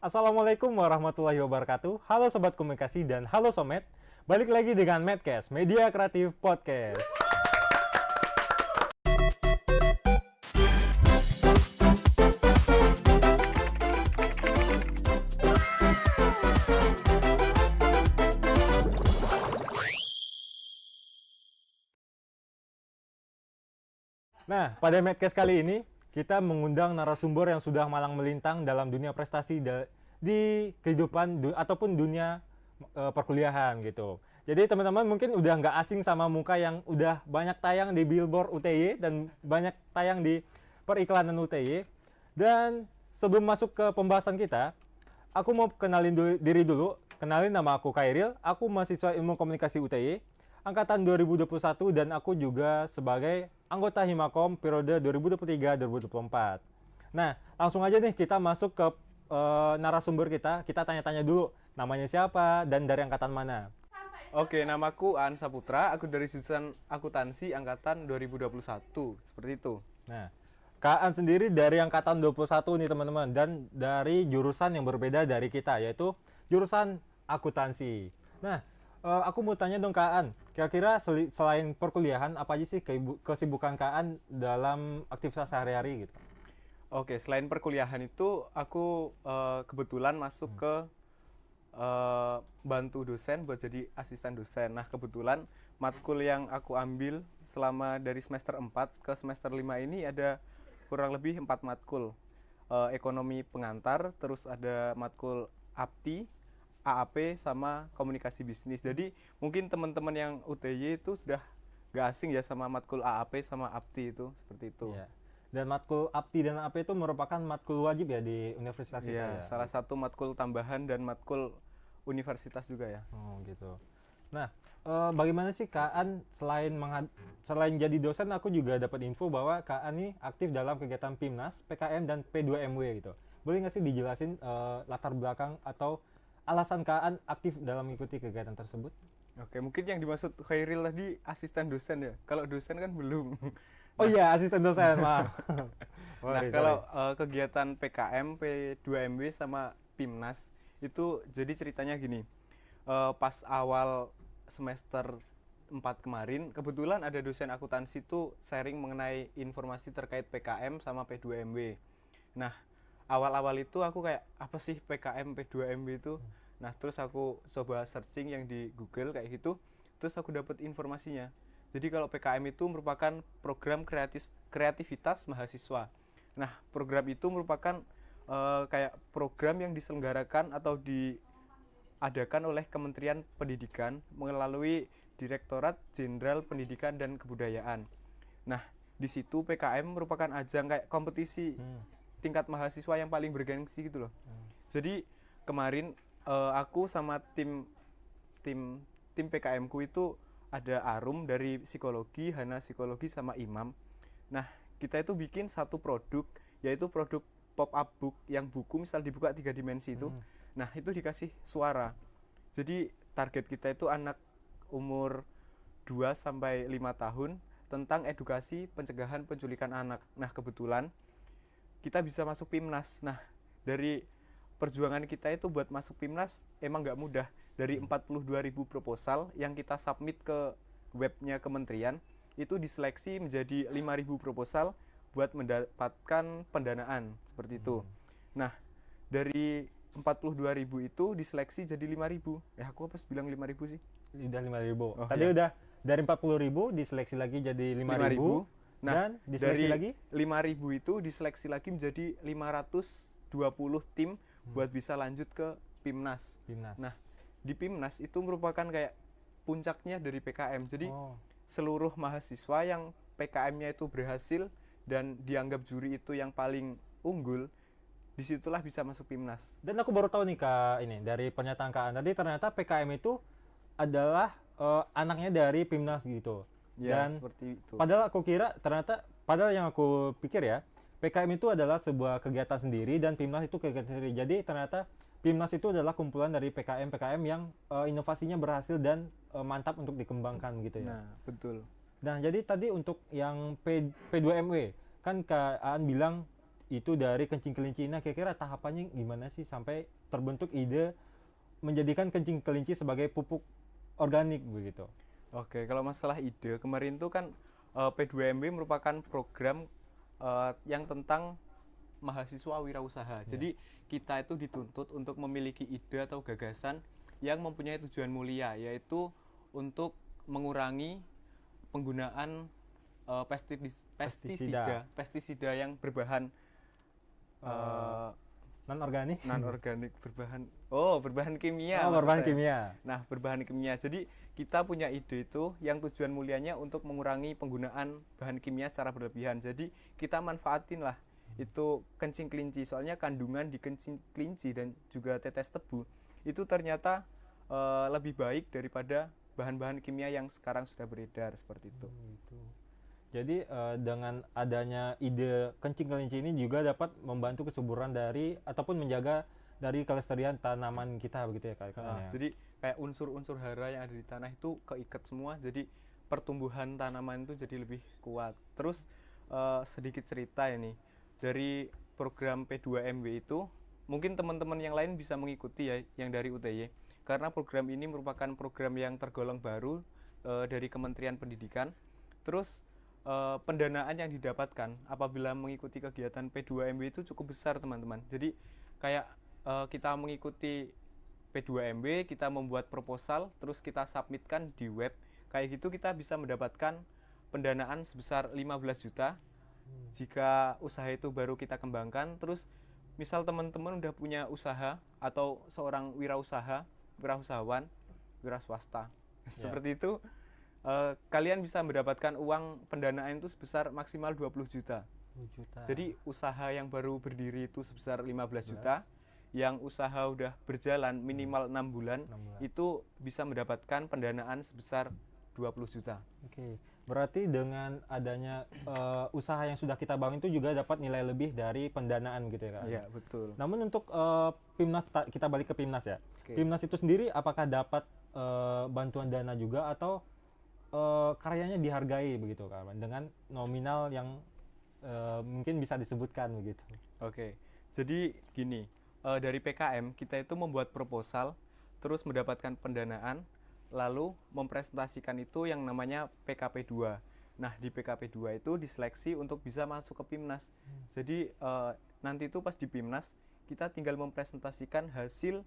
Assalamualaikum warahmatullahi wabarakatuh. Halo Sobat Komunikasi dan halo Somet. Balik lagi dengan Madcast, Media Kreatif Podcast. Nah, pada Madcast kali ini kita mengundang narasumber yang sudah malang melintang dalam dunia prestasi di kehidupan ataupun dunia perkuliahan gitu. Jadi teman-teman mungkin udah nggak asing sama muka yang udah banyak tayang di billboard UTY dan banyak tayang di periklanan UTY. Dan sebelum masuk ke pembahasan kita, aku mau kenalin diri dulu. Kenalin, nama aku Khairil, aku mahasiswa Ilmu Komunikasi UTY angkatan 2021 dan aku juga sebagai anggota Himakom periode 2023-2024. Nah, langsung aja nih kita masuk ke narasumber kita. Kita tanya-tanya dulu, namanya siapa dan dari angkatan mana? Oke, namaku Aan Saputra, aku dari jurusan akuntansi angkatan 2021, seperti itu. Nah, Kak An sendiri dari angkatan 21 nih teman-teman, dan dari jurusan yang berbeda dari kita, yaitu jurusan akuntansi. Nah, aku mau tanya dong Kak An, kira-kira selain perkuliahan, apa aja sih kesibukan Kak An dalam aktivitas sehari-hari gitu? Oke, selain perkuliahan itu, aku kebetulan masuk ke bantu dosen buat jadi asisten dosen. Nah, kebetulan matkul yang aku ambil selama dari semester 4 ke semester 5 ini ada kurang lebih 4 matkul. Ekonomi pengantar, terus ada matkul APTI, AAP, sama komunikasi bisnis. Jadi mungkin teman-teman yang UTY itu sudah gak asing ya sama matkul AAP sama APTI itu, seperti itu. Iya. Dan matkul APTI dan AP itu merupakan matkul wajib ya di universitas kita Iya, ya? salah satu matkul tambahan dan matkul universitas juga ya. Oh gitu. Nah, bagaimana sih Kak An selain jadi dosen, aku juga dapat info bahwa Kak An nih aktif dalam kegiatan PIMNAS, PKM dan P2MW gitu. Boleh nggak sih dijelasin latar belakang atau alasan Kak An aktif dalam mengikuti kegiatan tersebut? Oke, mungkin yang dimaksud Khairil tadi asisten dosen ya. Kalau dosen kan belum. Oh iya, asisten dosen, maaf. Nah, Sorry, kalau kegiatan PKM, P2MW sama PIMNAS itu jadi ceritanya gini. Pas awal semester 4 kemarin, kebetulan ada dosen akuntansi itu sharing mengenai informasi terkait PKM sama P2MW. Nah, awal-awal itu aku kayak, apa sih PKM, P2MW itu? Nah, terus aku coba searching yang di Google kayak gitu, terus aku dapat informasinya. Jadi kalau PKM itu merupakan program kreativitas mahasiswa. Nah, program itu merupakan kayak program yang diselenggarakan atau diadakan oleh Kementerian Pendidikan melalui Direktorat Jenderal Pendidikan dan Kebudayaan. Nah, di situ PKM merupakan ajang kayak kompetisi tingkat mahasiswa yang paling bergengsi gitu loh. Jadi kemarin aku sama tim PKM ku itu ada Arum dari psikologi, Hana psikologi, sama Imam. Nah, kita itu bikin satu produk, yaitu produk pop-up book, yang buku misal dibuka 3 dimensi itu. Nah, itu dikasih suara. Jadi target kita itu anak umur 2 sampai 5 tahun tentang edukasi pencegahan penculikan anak. Nah, kebetulan kita bisa masuk PIMNAS. Nah, dari perjuangan kita itu buat masuk PIMNAS emang nggak mudah. Dari 42.000 proposal yang kita submit ke webnya kementerian, itu diseleksi menjadi 5.000 proposal buat mendapatkan pendanaan, seperti itu. Nah, dari 42.000 itu diseleksi jadi 5.000. Aku apa bilang 5.000 sih? Udah 5.000. Oh, Tadi ya. Udah dari 40.000 diseleksi lagi jadi 5.000. Nah, Dan diseleksi dari lagi 5.000 itu diseleksi lagi menjadi 520 tim buat bisa lanjut ke PIMNAS. PIMNAS. Nah, di PIMNAS itu merupakan kayak puncaknya dari PKM. Jadi seluruh mahasiswa yang PKM-nya itu berhasil dan dianggap juri itu yang paling unggul, disitulah bisa masuk PIMNAS. Dan aku baru tahu nih Kak, ini dari pernyataan Kak An tadi, ternyata PKM itu adalah anaknya dari PIMNAS gitu. Ya, Dan seperti itu. padahal yang aku pikir ya, PKM itu adalah sebuah kegiatan sendiri dan PIMNAS itu kegiatan sendiri. Jadi ternyata PIMNAS itu adalah kumpulan dari PKM-PKM yang inovasinya berhasil dan mantap untuk dikembangkan gitu ya. Nah, betul. Nah, jadi tadi untuk yang P2MW, kan Kak Aan bilang itu dari kencing kelinci. Nah, kira-kira tahapannya gimana sih sampai terbentuk ide menjadikan kencing kelinci sebagai pupuk organik begitu? Oke, kalau masalah ide, kemarin tuh kan P2MB merupakan program yang tentang mahasiswa wirausaha. Ya. Jadi kita itu dituntut untuk memiliki ide atau gagasan yang mempunyai tujuan mulia, yaitu untuk mengurangi penggunaan pestisida yang berbahan Eh, eh, non organik? non-organik, berbahan kimia Oh, maksud berbahan saya. kimia. Nah, berbahan kimia. Jadi kita punya ide itu yang tujuan mulianya untuk mengurangi penggunaan bahan kimia secara berlebihan. Jadi kita manfaatin lah itu kencing kelinci. Soalnya kandungan di kencing kelinci dan juga tetes tebu itu ternyata lebih baik daripada bahan-bahan kimia yang sekarang sudah beredar seperti itu. Gitu. Jadi dengan adanya ide kencing kelinci ini juga dapat membantu kesuburan dari ataupun menjaga dari kelestarian tanaman kita begitu ya Kak? Nah, Ya. jadi kayak unsur-unsur hara yang ada di tanah itu keikat semua, jadi pertumbuhan tanaman itu jadi lebih kuat. Terus sedikit cerita ini dari program P2MB itu, mungkin teman-teman yang lain bisa mengikuti ya, yang dari UTY, karena program ini merupakan program yang tergolong baru dari Kementerian Pendidikan. Terus pendanaan yang didapatkan apabila mengikuti kegiatan P2MB itu cukup besar teman-teman. Jadi kayak kita mengikuti P2MB, kita membuat proposal, terus kita submitkan di web. Kayak gitu kita bisa mendapatkan pendanaan sebesar 15 juta. Jika usaha itu baru kita kembangkan, terus misal teman-teman udah punya usaha atau seorang wirausahawan, wira swasta, seperti itu, kalian bisa mendapatkan uang pendanaan itu sebesar maksimal 20 juta. 10 juta. Jadi usaha yang baru berdiri itu sebesar 15 juta, yang usaha udah berjalan minimal 6 bulan, 6 bulan. itu bisa mendapatkan pendanaan sebesar 20 juta. Oke. Berarti dengan adanya usaha yang sudah kita bangun itu juga dapat nilai lebih dari pendanaan gitu ya Kak? Iya, betul. Namun untuk Pimnas, kita balik ke Pimnas ya. Oke. Pimnas itu sendiri apakah dapat bantuan dana juga atau karyanya dihargai begitu Kak? Dengan nominal yang mungkin bisa disebutkan begitu. Oke. Jadi gini, dari PKM kita itu membuat proposal, terus mendapatkan pendanaan, lalu mempresentasikan itu yang namanya PKP2. Nah, di PKP2 itu diseleksi untuk bisa masuk ke Pimnas. Jadi nanti itu pas di Pimnas kita tinggal mempresentasikan hasil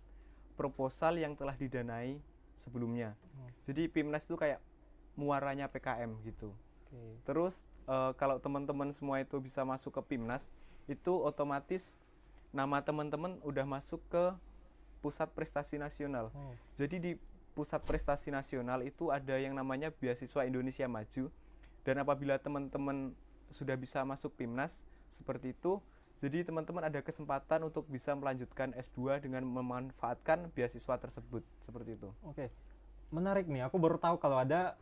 proposal yang telah didanai sebelumnya. Jadi Pimnas itu kayak muaranya PKM gitu. Oke. Terus kalau teman-teman semua itu bisa masuk ke Pimnas, itu otomatis nama teman-teman udah masuk ke Pusat Prestasi Nasional. Oh. Jadi di Pusat Prestasi Nasional itu ada yang namanya Beasiswa Indonesia Maju, dan apabila teman-teman sudah bisa masuk Pimnas seperti itu, jadi teman-teman ada kesempatan untuk bisa melanjutkan S2 dengan memanfaatkan beasiswa tersebut, seperti itu. Oke. Menarik nih, aku baru tahu kalau ada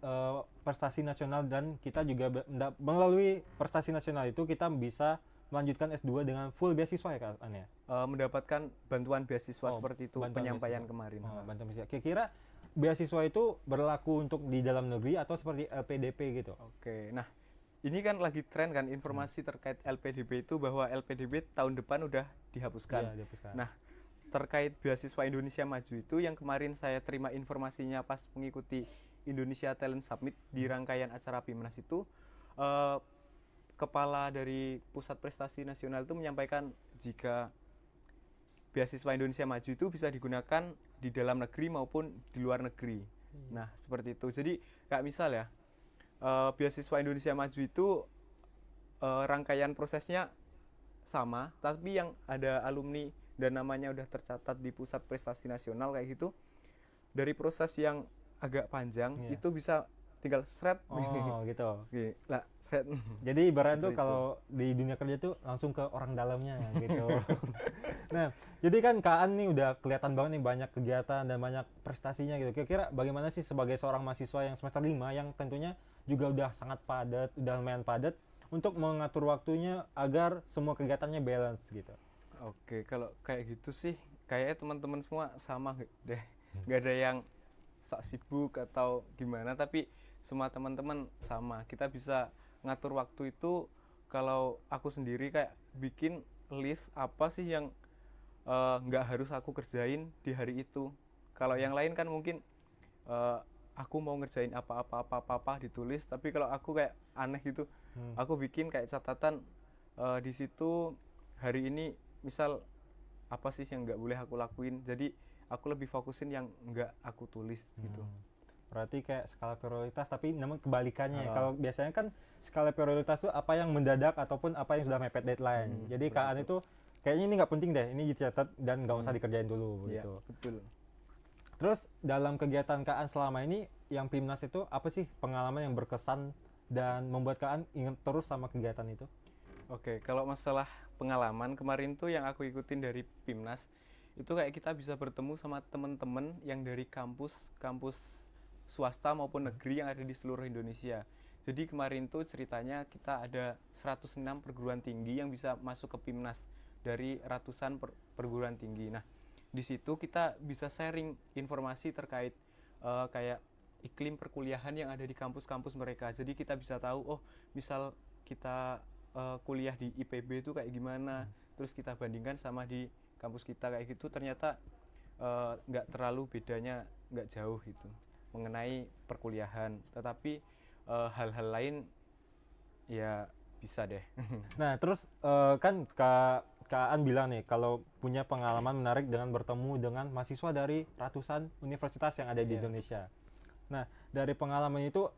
prestasi nasional dan kita juga melalui prestasi nasional itu kita bisa melanjutkan S2 dengan full beasiswa ya Kak Ania? Mendapatkan bantuan beasiswa seperti itu, bantuan penyampaian beasiswa. kemarin. Bantuan beasiswa. Kira-kira beasiswa itu berlaku untuk di dalam negeri atau seperti LPDP gitu? Oke, nah ini kan lagi tren kan informasi terkait LPDP itu, bahwa LPDP tahun depan udah dihapuskan. Iya, dihapuskan. Nah, terkait beasiswa Indonesia Maju itu yang kemarin saya terima informasinya pas mengikuti Indonesia Talent Summit di rangkaian acara Pimnas itu, kepala dari Pusat Prestasi Nasional itu menyampaikan jika beasiswa Indonesia Maju itu bisa digunakan di dalam negeri maupun di luar negeri. Nah, seperti itu. Jadi kayak misal ya, beasiswa Indonesia Maju itu rangkaian prosesnya sama, tapi yang ada alumni dan namanya udah tercatat di Pusat Prestasi Nasional kayak gitu, dari proses yang agak panjang itu bisa tinggal shred. Oh gitu. Lah, shred. Jadi ibarat tuh Seperti kalau di dunia kerja tuh langsung ke orang dalamnya gitu. Nah, jadi kan Kak An nih udah kelihatan banget nih banyak kegiatan dan banyak prestasinya gitu. Kira-kira bagaimana sih sebagai seorang mahasiswa yang semester 5 yang tentunya juga udah sangat padat, udah lumayan padat untuk mengatur waktunya agar semua kegiatannya balance gitu. Oke, kalau kayak gitu sih kayaknya teman-teman semua sama deh. Nggak ada yang sok sibuk atau gimana, tapi semua teman-teman sama. Kita bisa ngatur waktu itu. Kalau aku sendiri kayak bikin list apa sih yang nggak harus aku kerjain di hari itu. Kalau yang lain kan mungkin eh, aku mau ngerjain apa-apa ditulis, tapi kalau aku kayak aneh gitu, aku bikin kayak catatan di situ hari ini misal apa sih yang nggak boleh aku lakuin, jadi aku lebih fokusin yang nggak aku tulis gitu. Berarti kayak skala prioritas, tapi namun kebalikannya ya. Ah, Kalau biasanya kan skala prioritas tuh apa yang mendadak ataupun apa yang sudah mepet deadline. Jadi seperti Kak An itu. itu kayaknya ini nggak penting deh, ini dicatat dan nggak usah dikerjain dulu Iya, gitu. betul. Terus dalam kegiatan Kak An selama ini yang PIMNAS itu apa sih pengalaman yang berkesan dan membuat Kak An ingat terus sama kegiatan itu? Oke, kalau masalah pengalaman kemarin tuh yang aku ikutin dari PIMNAS itu kayak kita bisa bertemu sama teman-teman yang dari kampus swasta maupun negeri yang ada di seluruh Indonesia. Jadi kemarin tuh ceritanya kita ada 106 perguruan tinggi yang bisa masuk ke PIMNAS dari ratusan perguruan tinggi. Nah, di situ kita bisa sharing informasi terkait kayak iklim perkuliahan yang ada di kampus-kampus mereka. Jadi kita bisa tahu, oh, misal kita kuliah di IPB itu kayak gimana, terus kita bandingkan sama di kampus kita kayak gitu, ternyata nggak terlalu bedanya, nggak jauh gitu mengenai perkuliahan. Tetapi hal-hal lain ya bisa deh. Nah, terus kan Kak An bilang nih kalau punya pengalaman menarik dengan bertemu dengan mahasiswa dari ratusan universitas yang ada di Iya. Indonesia. Nah, dari pengalaman itu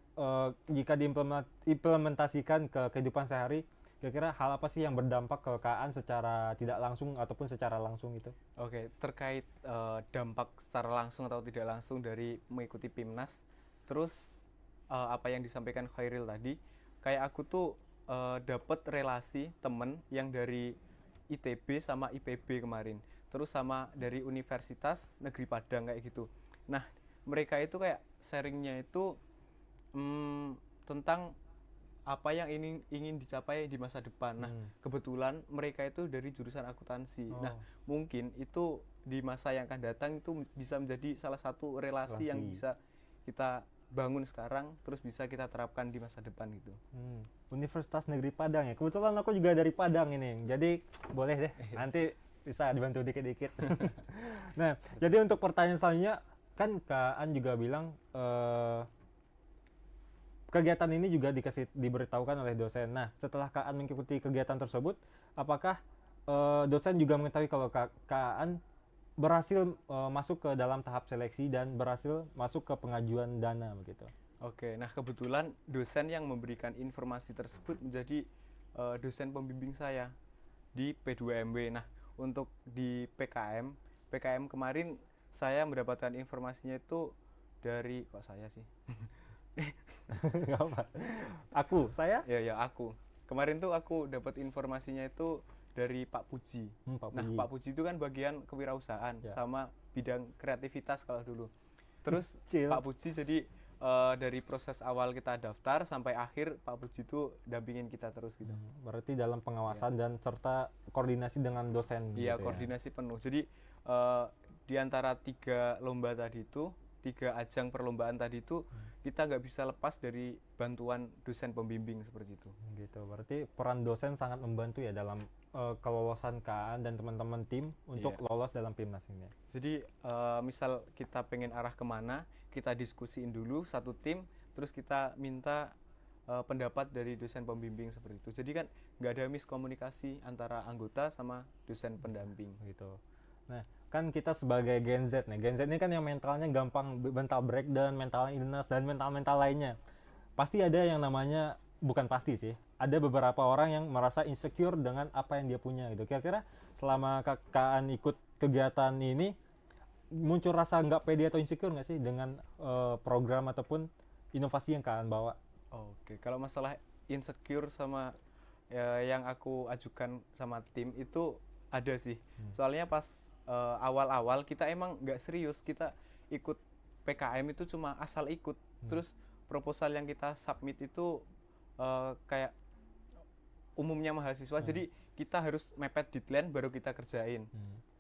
jika diimplementasikan ke kehidupan sehari, kira-kira hal apa sih yang berdampak ke Kak An secara tidak langsung ataupun secara langsung itu? Oke, terkait dampak secara langsung atau tidak langsung dari mengikuti PIMNAS, terus apa yang disampaikan Khairil tadi, kayak aku tuh dapet relasi temen yang dari ITB sama IPB kemarin, terus sama dari Universitas Negeri Padang kayak gitu. Nah, mereka itu kayak sharingnya itu tentang apa yang ingin dicapai di masa depan. Nah, kebetulan mereka itu dari jurusan akuntansi. Nah, Oh, mungkin itu di masa yang akan datang itu bisa menjadi salah satu relasi yang relasi. bisa kita bangun sekarang terus bisa kita terapkan di masa depan gitu. Universitas Negeri Padang ya. Kebetulan aku juga dari Padang ini. Jadi boleh deh nanti bisa dibantu dikit-dikit. Nah, jadi untuk pertanyaan selanjutnya kan Kak An juga bilang kegiatan ini juga diberitahukan oleh dosen. Nah, setelah Kak An mengikuti kegiatan tersebut, apakah dosen juga mengetahui kalau Kak An berhasil masuk ke dalam tahap seleksi dan berhasil masuk ke pengajuan dana begitu? Oke, nah kebetulan dosen yang memberikan informasi tersebut menjadi dosen pembimbing saya di P2MW. Nah, untuk di PKM kemarin saya mendapatkan informasinya itu dari kok saya sih. Nggak apa. Saya? Ya, ya aku. Kemarin tuh aku dapat informasinya itu dari Pak Puji. Pak Nah, Puji. Pak Puji itu kan bagian kewirausahaan Ya. sama bidang kreativitas kalau dulu. Terus Chill. Pak Puji jadi dari proses awal kita daftar sampai akhir Pak Puji itu dampingin kita terus gitu. Berarti dalam pengawasan dan serta koordinasi dengan dosen Iya, gitu ya. koordinasi penuh. Jadi di antara 3 lomba tadi itu, 3 ajang perlombaan tadi itu, kita nggak bisa lepas dari bantuan dosen pembimbing seperti itu. Gitu. Berarti peran dosen sangat membantu ya dalam kelolosan Kak An dan teman-teman tim untuk Iya. lolos dalam PIMNAS ini. Jadi misal kita pengen arah kemana, kita diskusiin dulu satu tim, terus kita minta pendapat dari dosen pembimbing seperti itu. Jadi kan nggak ada miskomunikasi antara anggota sama dosen pendamping. Gitu. Nah, kan kita sebagai Gen Z nih. Gen Z ini kan yang mentalnya gampang mental breakdown, mental illness dan mental lainnya. Pasti ada yang namanya bukan pasti sih. Ada beberapa orang yang merasa insecure dengan apa yang dia punya gitu. Kira-kira selama Kak An ikut kegiatan ini muncul rasa nggak pede atau insecure nggak sih dengan program ataupun inovasi yang Kak An bawa? Oke, kalau masalah insecure sama yang aku ajukan sama tim itu ada sih. Soalnya pas awal-awal kita emang nggak serius, kita ikut PKM itu cuma asal ikut. Terus proposal yang kita submit itu kayak umumnya mahasiswa, jadi kita harus mepet deadline baru kita kerjain.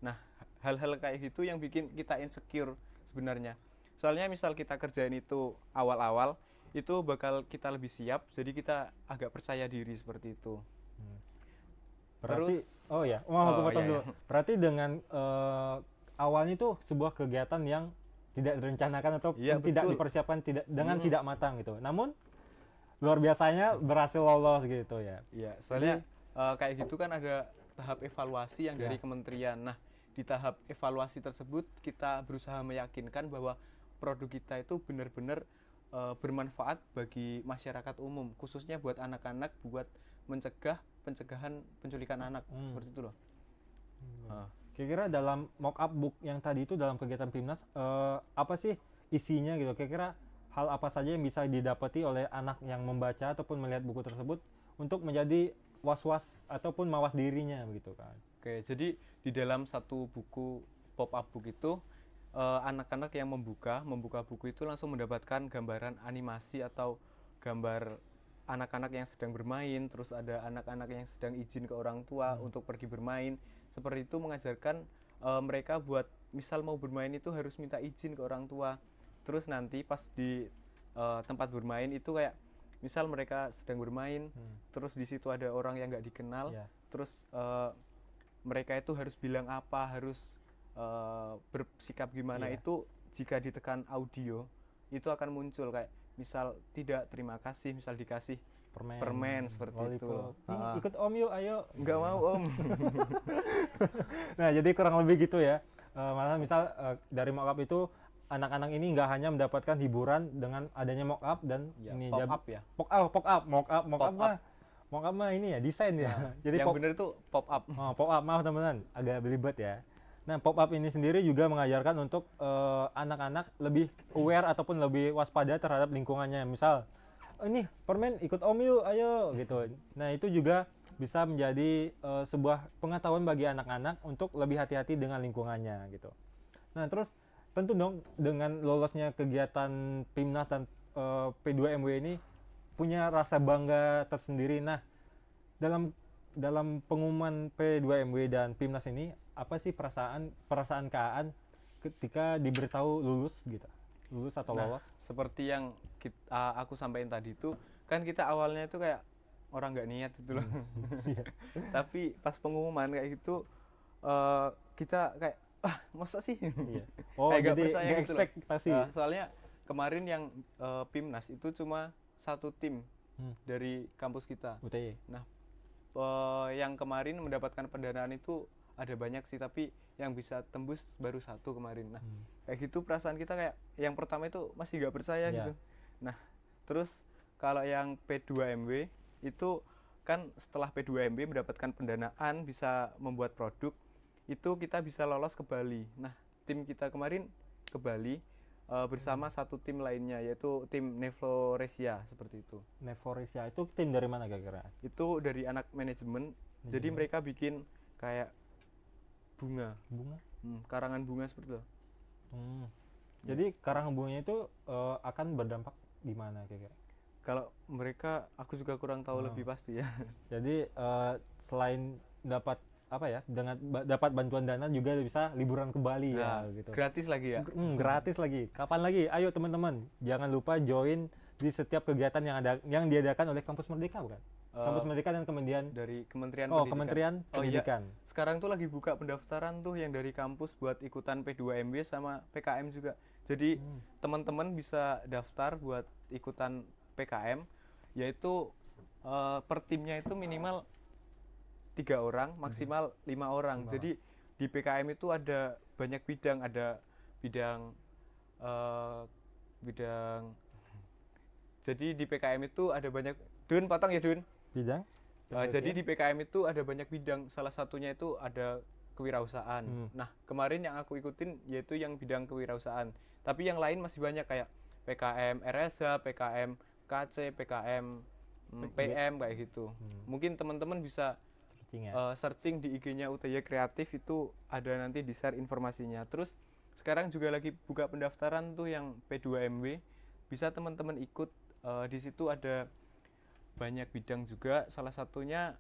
Nah, hal-hal kayak gitu yang bikin kita insecure sebenarnya. Soalnya misal kita kerjain itu awal-awal, itu bakal kita lebih siap, jadi kita agak percaya diri seperti itu. Berarti, Terus oh ya, mau aku oh potong iya, dulu. iya. Berarti dengan awalnya itu sebuah kegiatan yang tidak direncanakan Iya ataupun tidak betul. dipersiapkan tidak dengan Mm-mm. tidak matang gitu. Namun luar biasanya berhasil lolos gitu ya. Iya, soalnya Jadi, kayak gitu kan ada tahap evaluasi yang dari ya, kementerian. Nah, di tahap evaluasi tersebut kita berusaha meyakinkan bahwa produk kita itu benar-benar bermanfaat bagi masyarakat umum, khususnya buat anak-anak, buat mencegah pencegahan penculikan anak, hmm. seperti itu loh. Ah. Kira-kira dalam mock up book yang tadi itu dalam kegiatan Pimnas apa sih isinya gitu? Kira-kira hal apa saja yang bisa didapati oleh anak yang membaca ataupun melihat buku tersebut untuk menjadi was-was ataupun mawas dirinya begitu kan? Oke, jadi di dalam satu buku pop-up book itu anak-anak yang membuka buku itu langsung mendapatkan gambaran animasi atau gambar anak-anak yang sedang bermain, terus ada anak-anak yang sedang izin ke orang tua untuk pergi bermain. Seperti itu mengajarkan mereka buat misal mau bermain itu harus minta izin ke orang tua. Terus nanti pas di tempat bermain itu kayak misal mereka sedang bermain, terus di situ ada orang yang nggak dikenal, Ya. terus mereka itu harus bilang apa, harus bersikap gimana, Iya. itu jika ditekan audio itu akan muncul kayak misal tidak terima kasih, misal dikasih permen seperti itu. lollipop. Ih, ikut om yuk, ayo. Nggak mau om. Nah, jadi kurang lebih gitu ya. Malah misal dari mock up itu anak-anak ini nggak hanya mendapatkan hiburan dengan adanya mock up dan Ya, ini pop up ya. mock up mock up mah ini ya desain ya. Nah, Jadi yang benar itu pop up. pop up maaf teman-teman, agak belibet ya. Nah, pop up ini sendiri juga mengajarkan untuk anak-anak lebih aware ataupun lebih waspada terhadap lingkungannya. Misal, ini permen ikut om yuk, ayo gitu. Nah, itu juga bisa menjadi sebuah pengetahuan bagi anak-anak untuk lebih hati-hati dengan lingkungannya gitu. Nah, terus tentu dong dengan lolosnya kegiatan Pimnas dan P2MW ini punya rasa bangga tersendiri. Nah, dalam dalam pengumuman P2MW dan Pimnas ini apa sih perasaan Kaan ketika diberitahu lulus gitu? Lulus atau Nah, lolos? seperti yang aku sampaikan tadi itu, kan kita awalnya itu kayak orang nggak niat itu loh. Iya. Tapi pas pengumuman kayak gitu, kita kayak, masa sih? Iya. Oh, Kayak nggak jadi percaya nggak gitu loh. ekspektasi. Soalnya kemarin yang Pimnas itu cuma satu tim dari kampus kita. UTY. Nah, yang kemarin mendapatkan pendanaan itu ada banyak sih, tapi yang bisa tembus baru satu kemarin. Nah, kayak gitu perasaan kita kayak yang pertama itu masih nggak percaya Iya. gitu. Nah, terus kalau yang P2MW itu kan setelah P2MW mendapatkan pendanaan bisa membuat produk, itu kita bisa lolos ke Bali. Nah, tim kita kemarin ke Bali bersama satu tim lainnya, yaitu tim Nevloresia seperti itu. Nevoresia itu tim dari mana kira-kira? Itu dari anak manajemen, jadi mereka bikin kayak bunga, Bunga? karangan bunga seperti itu. Jadi karangan bunganya itu akan berdampak di mana kira-kira? Kalau mereka aku juga kurang tahu lebih pasti ya. Jadi selain dapat apa ya, dengan dapat bantuan dana juga bisa liburan ke Bali ya Nah, gitu. gratis lagi ya. Gratis lagi. Kapan lagi? Ayo teman-teman, jangan lupa join di setiap kegiatan yang diadakan oleh Kampus Merdeka bukan? Kampus Merdeka dan kemudian Dari Kementerian oh Pendidikan. Kementerian Oh iya, Pendidikan. sekarang tuh lagi buka pendaftaran tuh yang dari kampus buat ikutan P2MW sama PKM juga. Jadi teman-teman bisa daftar buat ikutan PKM, yaitu per timnya itu minimal 3 orang, maksimal 5 orang. Jadi di PKM itu ada banyak bidang, ada bidang bidang. Jadi di PKM itu ada banyak. Dun, potong ya Dun. Bidang? Jadi di PKM itu ada banyak bidang, salah satunya itu ada kewirausahaan. Nah, kemarin yang aku ikutin yaitu yang bidang kewirausahaan. Tapi yang lain masih banyak kayak PKM RSH, PKM KC, PKM PM kayak gitu. Mungkin teman-teman bisa Searching ya. searching di IG-nya UTY Kreatif, itu ada nanti di share informasinya. Terus sekarang juga lagi buka pendaftaran tuh yang P2MW. Bisa teman-teman ikut, di situ ada banyak bidang juga, salah satunya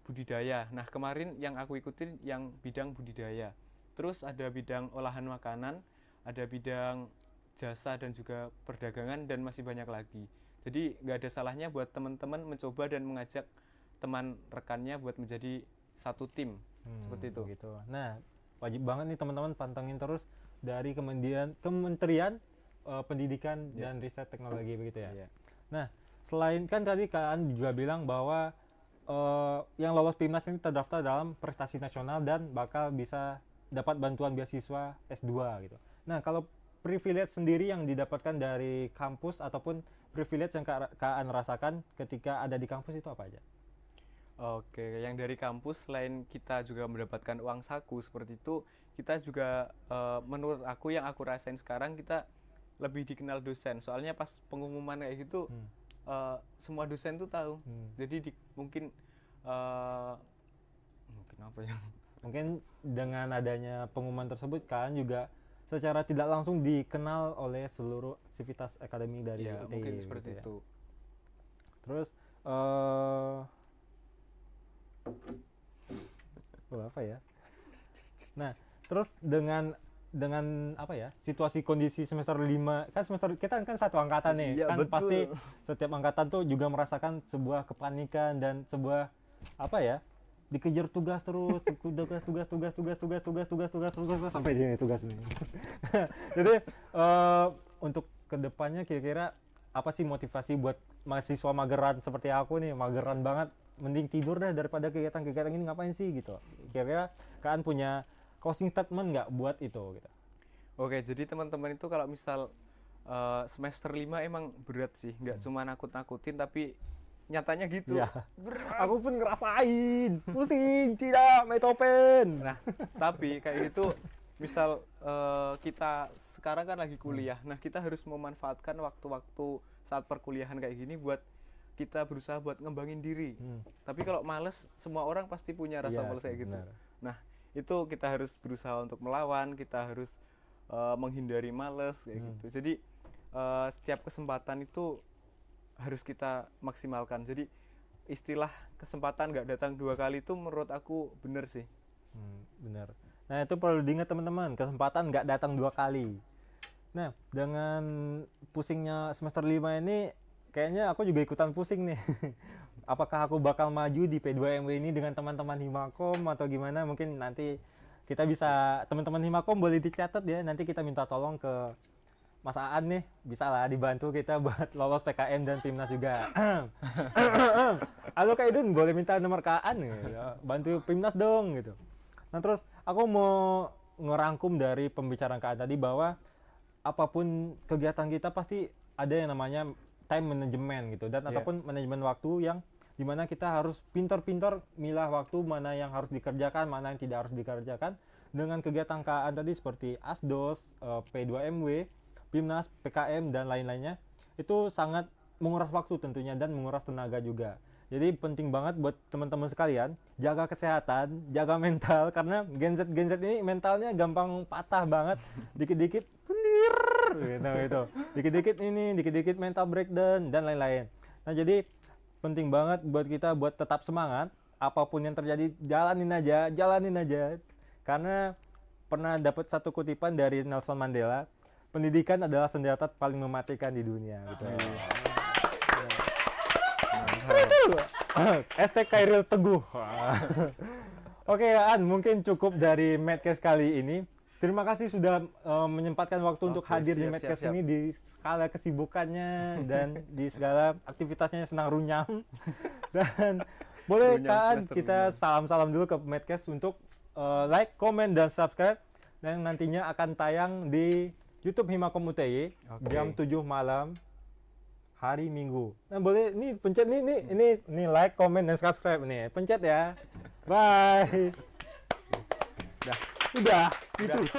budidaya. Nah, kemarin yang aku ikutin yang bidang budidaya. Terus ada bidang olahan makanan, ada bidang jasa dan juga perdagangan, dan masih banyak lagi. Jadi nggak ada salahnya buat teman-teman mencoba dan mengajak teman rekannya buat menjadi satu tim seperti itu. Gitu. Nah, wajib banget nih teman-teman pantengin terus dari Kementerian Pendidikan dan Riset Teknologi begitu ya. Iya. Nah, selain kan tadi Kak juga bilang bahwa yang lolos PIMNAS ini terdaftar dalam prestasi nasional dan bakal bisa dapat bantuan beasiswa S2 gitu. Nah, kalau privilege sendiri yang didapatkan dari kampus ataupun privilege yang Kak rasakan ketika ada di kampus itu apa aja? Oke, yang dari kampus selain kita juga mendapatkan uang saku seperti itu, kita juga menurut aku yang aku rasain sekarang kita lebih dikenal dosen. Soalnya pas pengumuman kayak gitu semua dosen tuh tahu. Jadi mungkin apa ya? Mungkin dengan adanya pengumuman tersebut kalian juga secara tidak langsung dikenal oleh seluruh sivitas akademi dari Ya, UTY mungkin gitu seperti ya. itu. Terus apa ya? Nah, terus dengan apa ya? Situasi kondisi semester 5, kan semester kita kan satu angkatan nih. Iya, Kan betul. pasti setiap angkatan tuh juga merasakan sebuah kepanikan dan sebuah apa ya? Dikejar tugas terus, tugas sampai sini tugas nih. Jadi untuk kedepannya kira-kira apa sih motivasi buat mahasiswa mageran seperti aku nih, mageran banget, mending tidur deh daripada kegiatan-kegiatan ini, ngapain sih gitu. Kira-kira kalian punya closing statement nggak buat itu gitu? Oke, jadi teman-teman itu kalau misal semester 5 emang berat sih, nggak cuma nakut-nakutin tapi nyatanya gitu. Iya. Aku pun ngerasain, pusing, tidak, metopen. Nah, tapi kayak gitu misal kita sekarang kan lagi kuliah. Nah, kita harus memanfaatkan waktu-waktu saat perkuliahan kayak gini buat kita berusaha buat ngembangin diri. Tapi kalau males, semua orang pasti punya rasa Iya males sih, kayak gitu. benar. Nah, itu kita harus berusaha untuk melawan, kita harus menghindari males kayak gitu. Jadi setiap kesempatan itu harus kita maksimalkan. Jadi istilah kesempatan nggak datang 2 kali itu menurut aku bener sih. Benar. Nah, itu perlu diingat teman-teman, kesempatan nggak datang 2 kali. Nah, dengan pusingnya semester 5 ini, kayaknya aku juga ikutan pusing nih. Apakah aku bakal maju di P2MW ini dengan teman-teman Himakom atau gimana? Mungkin nanti kita bisa, teman-teman Himakom boleh dicatat ya, nanti kita minta tolong ke Mas Aan nih, bisa lah dibantu kita buat lolos PKM dan Timnas juga. Halo Kak Idun, boleh minta nomor Kak Aan gitu. Bantu Timnas dong gitu. Nah, terus aku mau ngerangkum dari pembicaraan Kak Aan tadi bahwa apapun kegiatan kita pasti ada yang namanya time management gitu, dan ataupun manajemen waktu yang dimana kita harus pintar-pintar milah waktu mana yang harus dikerjakan, mana yang tidak harus dikerjakan. Dengan kegiatan Kak Aan tadi seperti ASDOS, P2MW, PIMNAS, PKM, dan lain-lainnya, itu sangat menguras waktu tentunya dan menguras tenaga juga. Jadi penting banget buat teman-teman sekalian, jaga kesehatan, jaga mental, karena Gen Z ini mentalnya gampang patah banget, dikit-dikit pendir gitu. Dikit-dikit ini, dikit-dikit mental breakdown dan lain-lain. Nah, jadi penting banget buat kita buat tetap semangat, apapun yang terjadi jalanin aja. Karena pernah dapat satu kutipan dari Nelson Mandela, pendidikan adalah senjata paling mematikan di dunia gitu. ST Khairil Teguh. Oke, Aan, mungkin cukup dari Medcast kali ini. Terima kasih sudah menyempatkan waktu untuk hadir di Medcast ini di skala kesibukannya dan di segala aktivitasnya yang senang runyam. Dan boleh Aan kita salam-salam dulu ke Medcast untuk like, komen, dan subscribe, dan nantinya akan tayang di YouTube Himakom UTY jam 7 malam hari Minggu. Nah, boleh nih pencet ini like, comment, dan subscribe nih. Pencet ya. Bye. Udah gitu.